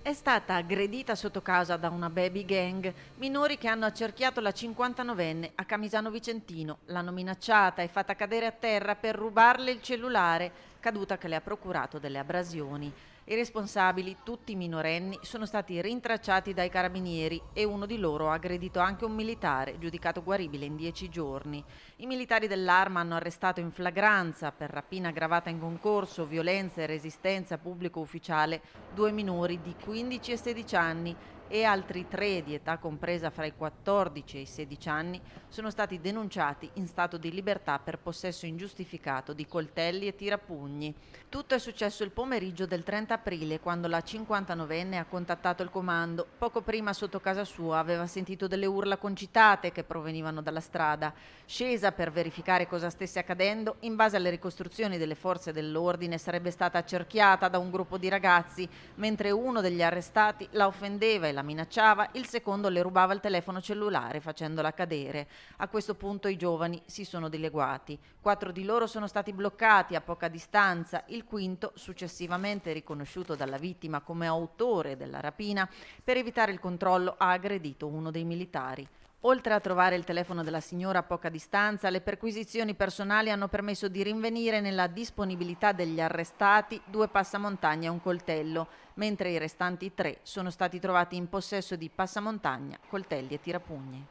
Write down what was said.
È stata aggredita sotto casa da una baby gang, minori che hanno accerchiato la 59enne a Camisano Vicentino, l'hanno minacciata e fatta cadere a terra per rubarle il cellulare, caduta che le ha procurato delle abrasioni. I responsabili, tutti minorenni, sono stati rintracciati dai carabinieri e uno di loro ha aggredito anche un militare, giudicato guaribile in 10 giorni. I militari dell'Arma hanno arrestato in flagranza per rapina aggravata in concorso, violenza e resistenza a pubblico ufficiale 2 minori di 15 e 16 anni e altri 3 di età compresa fra i 14 e i 16 anni sono stati denunciati in stato di libertà per possesso ingiustificato di coltelli e tirapugni. Tutto è successo il pomeriggio del 30 aprile, quando la 59enne ha contattato il comando. Poco prima sotto casa sua aveva sentito delle urla concitate che provenivano dalla strada. Scesa per verificare cosa stesse accadendo, in base alle ricostruzioni delle forze dell'ordine sarebbe stata accerchiata da un gruppo di ragazzi. Mentre uno degli arrestati la offendeva e la minacciava, il secondo le rubava il telefono cellulare facendola cadere. A questo punto i giovani si sono dileguati. 4 di loro sono stati bloccati a poca distanza, il quinto, successivamente riconosciuto dalla vittima come autore della rapina, per evitare il controllo ha aggredito uno dei militari. Oltre a trovare il telefono della signora a poca distanza, le perquisizioni personali hanno permesso di rinvenire nella disponibilità degli arrestati 2 passamontagna e un coltello, mentre i restanti 3 sono stati trovati in possesso di passamontagna, coltelli e tirapugni.